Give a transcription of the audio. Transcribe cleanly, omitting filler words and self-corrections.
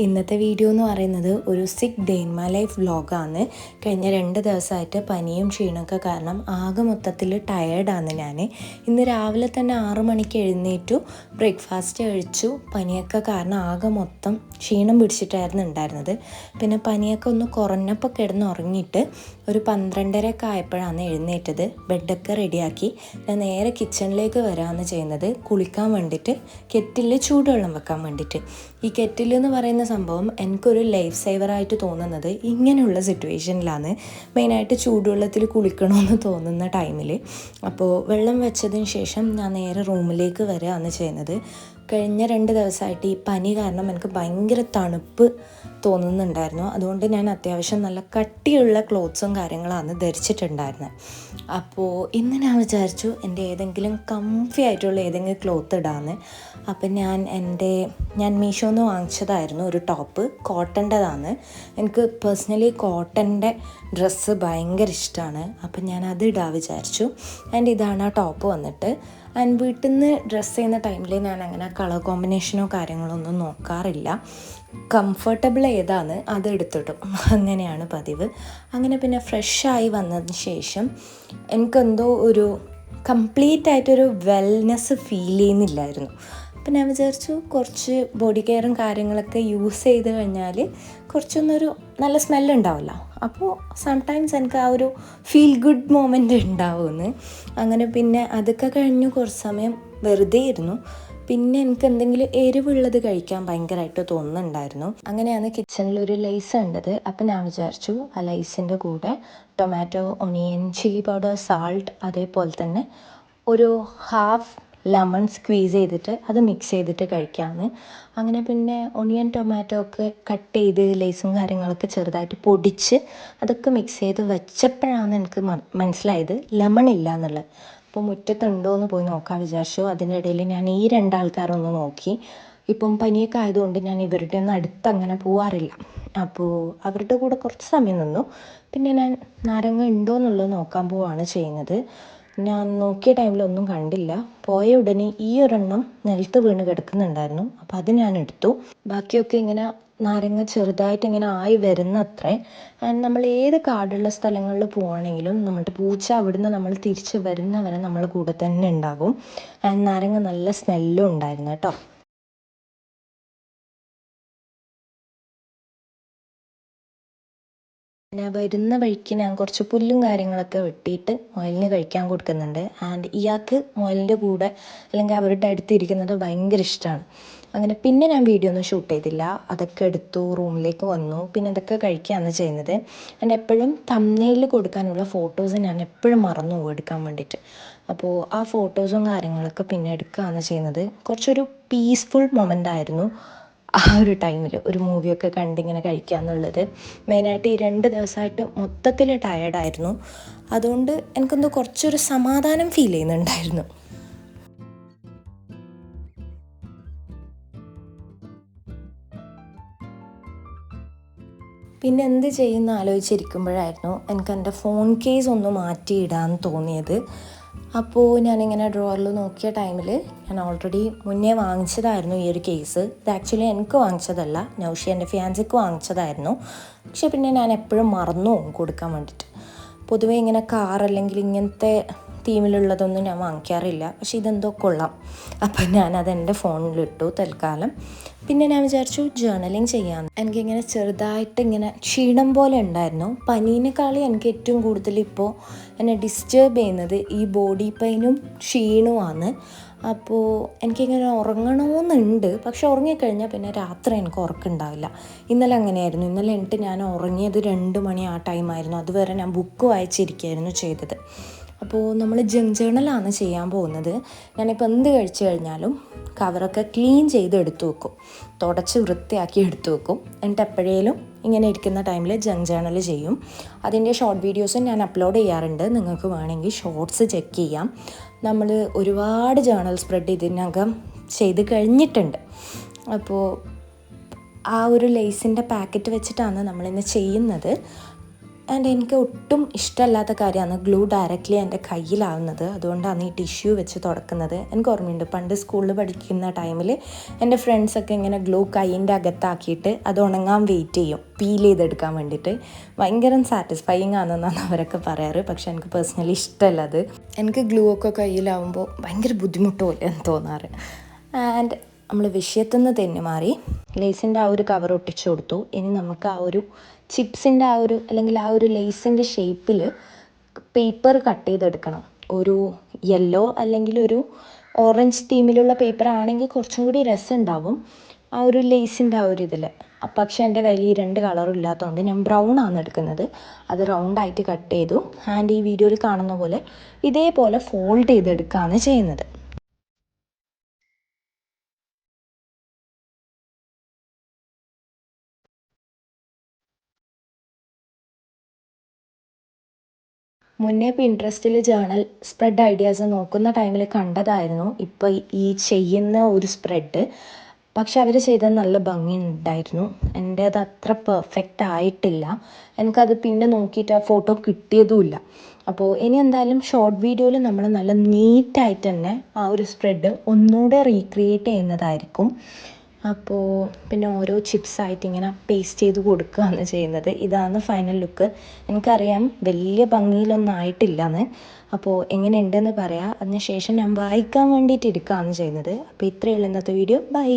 ഇന്നത്തെ വീഡിയോ എന്ന് പറയുന്നത് ഒരു സിക്ക് ഡേ ഇൻ മൈ ലൈഫ് വ്ലോഗാണ്. കഴിഞ്ഞ 2 ദിവസമായിട്ട് പനിയും ക്ഷീണമൊക്കെ കാരണം ആകെ മൊത്തത്തിൽ ടയേർഡാണ് ഞാൻ. ഇന്ന് രാവിലെ തന്നെ 6 മണിക്ക് എഴുന്നേറ്റു, ബ്രേക്ക്ഫാസ്റ്റ് കഴിച്ചു. പനിയൊക്കെ കാരണം ആകെ മൊത്തം ക്ഷീണം പിടിച്ചിട്ടായിരുന്നു ഉണ്ടായിരുന്നത്. പിന്നെ പനിയൊക്കെ ഒന്ന് കുറഞ്ഞപ്പോൾ കിടന്ന് ഉറങ്ങിയിട്ട് ഒരു 12:30 ആയപ്പോഴാണ് എഴുന്നേറ്റത്. ബെഡൊക്കെ റെഡിയാക്കി ഞാൻ നേരെ കിച്ചണിലേക്ക് വരാമെന്ന് ചെയ്യുന്നത്, കുളിക്കാൻ വേണ്ടിയിട്ട് കെറ്റിൽ ചൂടുവെള്ളം വെക്കാൻ വേണ്ടിയിട്ട്. ഈ കെറ്റിൽ എന്ന് പറയുന്ന സംഭവം എനിക്കൊരു ലൈഫ് സേവറായിട്ട് തോന്നുന്നത് ഇങ്ങനെയുള്ള സിറ്റുവേഷനിലാണ്. മെയിനായിട്ട് ചൂടുവെള്ളത്തിൽ കുളിക്കണമെന്ന് തോന്നുന്ന ടൈമിൽ. അപ്പോൾ വെള്ളം വെച്ചതിന് ശേഷം ഞാൻ നേരെ റൂമിലേക്ക് വരികയാണ് ചെയ്യുന്നത്. കഴിഞ്ഞ 2 ദിവസമായിട്ട് ഈ പനി കാരണം എനിക്ക് ഭയങ്കര തണുപ്പ് തോന്നുന്നുണ്ടായിരുന്നു. അതുകൊണ്ട് ഞാൻ അത്യാവശ്യം നല്ല കട്ടിയുള്ള ക്ലോത്ത്സും കാര്യങ്ങളാണ് ധരിച്ചിട്ടുണ്ടായിരുന്നത്. അപ്പോൾ ഇന്ന് ഞാൻ വിചാരിച്ചു എൻ്റെ ഏതെങ്കിലും കംഫി ആയിട്ടുള്ള ഏതെങ്കിലും ക്ലോത്ത് ഇടാമെന്ന്. അപ്പം ഞാൻ മീഷോന്ന് വാങ്ങിച്ചതായിരുന്നു ഒരു ടോപ്പ്, കോട്ടൻ്റെതാണ്. എനിക്ക് പേഴ്സണലി കോട്ടൻ്റെ ഡ്രസ്സ് ഭയങ്കര ഇഷ്ടമാണ്. അപ്പം ഞാൻ അത് ഇടാൻ വിചാരിച്ചു. ആൻഡ് ഇതാണ് ആ ടോപ്പ് വന്നിട്ട്. ആൻഡ് വീട്ടിൽ നിന്ന് ഡ്രസ്സ് ചെയ്യുന്ന ടൈമിൽ ഞാൻ അങ്ങനെ കളർ കോമ്പിനേഷനോ കാര്യങ്ങളോ ഒന്നും നോക്കാറില്ല. കംഫർട്ടബിൾ ഏതാണ് അത് എടുത്തിടും, അങ്ങനെയാണ് പതിവ്. അങ്ങനെ പിന്നെ ഫ്രഷായി വന്നതിന് ശേഷം എനിക്കെന്തോ ഒരു കംപ്ലീറ്റ് ആയിട്ടൊരു വെൽനെസ് ഫീൽ ചെയ്യുന്നില്ലായിരുന്നു. അപ്പം ഞാൻ വിചാരിച്ചു കുറച്ച് ബോഡി കെയറും കാര്യങ്ങളൊക്കെ യൂസ് ചെയ്ത് കഴിഞ്ഞാൽ കുറച്ചൊന്നൊരു നല്ല സ്മെല്ലുണ്ടാവുമല്ലോ. അപ്പോൾ സംടൈംസ് എനിക്ക് ആ ഒരു ഫീൽ ഗുഡ് മൊമെൻ്റ് ഉണ്ടാവുമെന്ന്. അങ്ങനെ പിന്നെ അതൊക്കെ കഴിഞ്ഞു കുറച്ച് സമയം വെറുതെ ഇരുന്നു. പിന്നെ എനിക്ക് എന്തെങ്കിലും എരിവുള്ളത് കഴിക്കാൻ ഭയങ്കരമായിട്ട് തോന്നുന്നുണ്ടായിരുന്നു. അങ്ങനെയാണ് കിച്ചണിലൊരു ലൈസ് ഉണ്ടത്. അപ്പം ഞാൻ വിചാരിച്ചു ആ ലൈസിൻ്റെ കൂടെ tomato, onion, chilli powder, salt, അതേപോലെ തന്നെ ഒരു ഹാഫ് ലെമൺ സ്ക്വീസ് ചെയ്തിട്ട് അത് മിക്സ് ചെയ്തിട്ട് കഴിക്കാമെന്ന്. അങ്ങനെ പിന്നെ ഒണിയൻ, ടൊമാറ്റോ ഒക്കെ കട്ട് ചെയ്ത് ലേസും കാര്യങ്ങളൊക്കെ ചെറുതായിട്ട് പൊടിച്ച് അതൊക്കെ മിക്സ് ചെയ്ത് വെച്ചപ്പോഴാണ് എനിക്ക് മനസ്സിലായത് ലെമൺ ഇല്ല എന്നുള്ളത്. അപ്പോൾ മുറ്റത്തുണ്ടോ എന്ന് പോയി നോക്കാൻ വിചാരിച്ചു. അതിനിടയിൽ ഞാൻ ഈ 2 ആൾക്കാരൊന്ന് നോക്കി. ഇപ്പം പനിയൊക്കെ ആയതുകൊണ്ട് ഞാൻ ഇവരുടെ ഒന്നും അടുത്ത് അങ്ങനെ പോവാറില്ല. അപ്പോൾ അവരുടെ കൂടെ കുറച്ച് സമയം നിന്നു. പിന്നെ ഞാൻ നാരങ്ങ ഉണ്ടോ എന്നുള്ളത് നോക്കാൻ പോവുകയാണ് ചെയ്യുന്നത്. ഞാൻ നോക്കിയ ടൈമിലൊന്നും കണ്ടില്ല. പോയ ഉടനെ ഈ ഒരെണ്ണം നിലത്ത് വീണ് കിടക്കുന്നുണ്ടായിരുന്നു. അപ്പോൾ അത് ഞാൻ എടുത്തു. ബാക്കിയൊക്കെ ഇങ്ങനെ നാരങ്ങ ചെറുതായിട്ട് ഇങ്ങനെ ആയി വരുന്നത്രേ. ആൻഡ് നമ്മൾ ഏത് കാടുള്ള സ്ഥലങ്ങളിൽ പോവുകയാണെങ്കിലും നമ്മുടെ പൂച്ച അവിടുന്ന് നമ്മൾ തിരിച്ച് വരുന്നവരെ നമ്മൾ കൂടെ തന്നെ ഉണ്ടാകും. ആൻഡ് നാരങ്ങ നല്ല സ്മെല്ലും ഉണ്ടായിരുന്നു കേട്ടോ. പിന്നെ വരുന്ന വഴിക്ക് ഞാൻ കുറച്ച് പുല്ലും കാര്യങ്ങളൊക്കെ വെട്ടിയിട്ട് മുയലിന് കഴിക്കാൻ കൊടുക്കുന്നുണ്ട്. ആൻഡ് ഇയാൾക്ക് മുയലിൻ്റെ കൂടെ അല്ലെങ്കിൽ അവരുടെ അടുത്ത് ഇരിക്കുന്നത് ഭയങ്കര ഇഷ്ടമാണ്. അങ്ങനെ പിന്നെ ഞാൻ വീഡിയോ ഒന്നും ഷൂട്ട് ചെയ്തില്ല. അതൊക്കെ എടുത്തു, റൂമിലേക്ക് വന്നു. പിന്നെ അതൊക്കെ കഴിക്കുകയാണ് ചെയ്യുന്നത്. ആൻഡ് എപ്പോഴും തംബ്നെയിൽ കൊടുക്കാനുള്ള ഫോട്ടോസ് ഞാൻ എപ്പോഴും മറന്നു പോകും എടുക്കാൻ വേണ്ടിയിട്ട്. അപ്പോൾ ആ ഫോട്ടോസും കാര്യങ്ങളൊക്കെ പിന്നെ എടുക്കുകയാണ് ചെയ്യുന്നത്. കുറച്ചൊരു പീസ്ഫുൾ മൊമെൻ്റ് ആയിരുന്നു ആ ഒരു ടൈമിൽ ഒരു മൂവിയൊക്കെ കണ്ടിങ്ങനെ കഴിക്കുക എന്നുള്ളത്. മെയിനായിട്ട് ഈ 2 ദിവസമായിട്ട് മൊത്തത്തിൽ ടയേർഡായിരുന്നു. അതുകൊണ്ട് എനിക്കെന്തോ കുറച്ചൊരു സമാധാനം ഫീൽ ചെയ്യുന്നുണ്ടായിരുന്നു. പിന്നെ എന്ത് ചെയ്യുന്ന ആലോചിച്ചിരിക്കുമ്പോഴായിരുന്നു എനിക്ക് എൻ്റെ ഫോൺ കേസ് ഒന്ന് മാറ്റിയിടാൻ തോന്നിയത്. അപ്പോൾ ഞാനിങ്ങനെ ഡ്രോവറിൽ നോക്കിയ ടൈമിൽ ഞാൻ ഓൾറെഡി മുന്നേ വാങ്ങിച്ചതായിരുന്നു ഈ ഒരു കേസ്. ഇത് ആക്ച്വലി എനിക്ക് വാങ്ങിച്ചതല്ല, നൗഷി എൻ്റെ ഫിയാൻസിക്ക് വാങ്ങിച്ചതായിരുന്നു. പക്ഷെ പിന്നെ ഞാൻ എപ്പോഴും മറന്നു പോകും കൊടുക്കാൻ വേണ്ടിയിട്ട്. പൊതുവേ ഇങ്ങനെ കാർ അല്ലെങ്കിൽ ഇങ്ങനത്തെ തീമിലുള്ളതൊന്നും ഞാൻ വാങ്ങിക്കാറില്ല. പക്ഷെ ഇതെന്തോ കൊള്ളാം. അപ്പം ഞാനത് എൻ്റെ ഫോണിലിട്ടു തൽക്കാലം. പിന്നെ ഞാൻ വിചാരിച്ചു ജേർണലിങ് ചെയ്യാമെന്ന്. എനിക്കിങ്ങനെ ചെറുതായിട്ട് ഇങ്ങനെ ക്ഷീണം പോലെ ഉണ്ടായിരുന്നു. പനീനേക്കാളും എനിക്ക് ഏറ്റവും കൂടുതൽ ഇപ്പോൾ എന്നെ ഡിസ്റ്റർബ് ചെയ്യുന്നത് ഈ ബോഡി പെയിനും ക്ഷീണവുമാണ്. അപ്പോൾ എനിക്കിങ്ങനെ ഉറങ്ങണമെന്നുണ്ട്. പക്ഷെ ഉറങ്ങിക്കഴിഞ്ഞാൽ പിന്നെ രാത്രി എനിക്ക് ഉറക്കമുണ്ടാവില്ല. ഇന്നലെ അങ്ങനെയായിരുന്നു. ഇന്നലെ എന്നിട്ട് ഞാൻ ഉറങ്ങിയത് 2 മണി ആ ടൈമായിരുന്നു. അതുവരെ ഞാൻ ബുക്ക് വായിച്ചിരിക്കുകയായിരുന്നു ചെയ്തത്. അപ്പോൾ നമ്മൾ ജേർണലാണ് ചെയ്യാൻ പോകുന്നത്. ഞാനിപ്പോൾ എന്ത് കഴിച്ചു കഴിഞ്ഞാലും കവറൊക്കെ ക്ലീൻ ചെയ്ത് എടുത്തു വെക്കും, തുടച്ച് വൃത്തിയാക്കി എടുത്തു വെക്കും. എന്നിട്ട് എപ്പോഴേലും ഇങ്ങനെ ഇരിക്കുന്ന ടൈമിൽ ജേർണൽ ചെയ്യും. അതിൻ്റെ ഷോർട്ട് വീഡിയോസും ഞാൻ അപ്ലോഡ് ചെയ്യാറുണ്ട്. നിങ്ങൾക്ക് വേണമെങ്കിൽ ഷോർട്സ് ചെക്ക് ചെയ്യാം. നമ്മൾ ഒരുപാട് ജേർണൽ സ്പ്രെഡ് ഇതിനകം ചെയ്ത് കഴിഞ്ഞിട്ടുണ്ട്. അപ്പോൾ ആ ഒരു ലേസിൻ്റെ പാക്കറ്റ് വെച്ചിട്ടാണ് നമ്മളിന്ന് ചെയ്യുന്നത്. ആൻഡ് എനിക്ക് ഒട്ടും ഇഷ്ടമല്ലാത്ത കാര്യമാണ് ഗ്ലൂ ഡയറക്റ്റ്ലി എൻ്റെ കയ്യിലാവുന്നത്. അതുകൊണ്ടാണ് ഈ ടിഷ്യൂ വെച്ച് തുടക്കുന്നത്. എനിക്ക് ഓർമ്മയുണ്ട് പണ്ട് സ്കൂളിൽ പഠിക്കുന്ന ടൈമിൽ എൻ്റെ ഫ്രണ്ട്സൊക്കെ ഇങ്ങനെ ഗ്ലൂ കൈയിൻ്റെ അകത്താക്കിയിട്ട് അത് ഉണങ്ങാൻ വെയിറ്റ് ചെയ്യും പീൽ ചെയ്തെടുക്കാൻ വേണ്ടിയിട്ട്. ഭയങ്കര സാറ്റിസ്ഫൈയിങ് ആണെന്നാണ് അവരൊക്കെ പറയാറ്. പക്ഷെ എനിക്ക് പേഴ്സണലി ഇഷ്ടമല്ല അത്. എനിക്ക് ഗ്ലൂ ഒക്കെ കയ്യിലാവുമ്പോൾ ഭയങ്കര ബുദ്ധിമുട്ട് പോലെയാണ് തോന്നാറ്. ആൻഡ് നമ്മൾ വിഷയത്തിൽ നിന്ന് തന്നെ മാറി ലേസിൻ്റെ ആ ഒരു കവർ ഒട്ടിച്ചു കൊടുത്തു. ഇനി നമുക്ക് ആ ഒരു ചിപ്സിൻ്റെ അല്ലെങ്കിൽ ആ ഒരു ലേസിൻ്റെ ഷേപ്പിൽ പേപ്പർ കട്ട് ചെയ്തെടുക്കണം. ഒരു യെല്ലോ അല്ലെങ്കിൽ ഒരു ഓറഞ്ച് തീമിലുള്ള പേപ്പർ ആണെങ്കിൽ കുറച്ചും കൂടി രസം ഉണ്ടാവും ആ ഒരു ലേസിൻ്റെ ആ ഒരു ഇതിൽ. പക്ഷേ എൻ്റെ കയ്യിൽ ഈ 2 കളറും ഇല്ലാത്തതുകൊണ്ട് ഞാൻ ബ്രൗൺ ആണ് എടുക്കുന്നത്. അത് റൗണ്ടായിട്ട് കട്ട് ചെയ്തു. ആൻഡ് ഈ വീഡിയോയിൽ കാണുന്ന പോലെ ഇതേപോലെ ഫോൾഡ് ചെയ്തെടുക്കുകയാണ് ചെയ്യുന്നത്. മുന്നേ പിൻട്രസ്റ്റിൽ ജേണൽ സ്പ്രെഡ് ഐഡിയാസ് നോക്കുന്ന ടൈമിൽ കണ്ടതായിരുന്നു ഇപ്പോൾ ഈ ചെയ്യുന്ന ഒരു സ്പ്രെഡ്. പക്ഷെ അവർ ചെയ്തത് നല്ല ഭംഗിയുണ്ടായിരുന്നു. എൻ്റേത് അത്ര പെർഫെക്റ്റ് ആയിട്ടില്ല. എനിക്കത് പിന്നെ നോക്കിയിട്ട് ആ ഫോട്ടോ കിട്ടിയതുമില്ല. അപ്പോൾ ഇനി എന്തായാലും ഷോർട്ട് വീഡിയോയിൽ നമ്മൾ നല്ല നീറ്റായിട്ട് തന്നെ ആ ഒരു സ്പ്രെഡ് ഒന്നുകൂടെ റീക്രിയേറ്റ് ചെയ്യുന്നതായിരിക്കും. അപ്പോൾ പിന്നെ ഓരോ ചിപ്സായിട്ട് ഇങ്ങനെ പേസ്റ്റ് ചെയ്ത് കൊടുക്കുകയാണ് ചെയ്യുന്നത്. ഇതാണ് ഫൈനൽ ലുക്ക്. എനിക്കറിയാം വലിയ ഭംഗിയിലൊന്നും ആയിട്ടില്ലെന്ന്. അപ്പോൾ എങ്ങനെയുണ്ടെന്ന് പറയാം. അതിന് ശേഷം ഞാൻ വായിക്കാൻ വേണ്ടിയിട്ട് ഇരിക്കുകയാണ് ചെയ്യുന്നത്. അപ്പോൾ ഇത്രയേ ഉള്ളൂ ഇന്നത്തെ വീഡിയോ. ബൈ.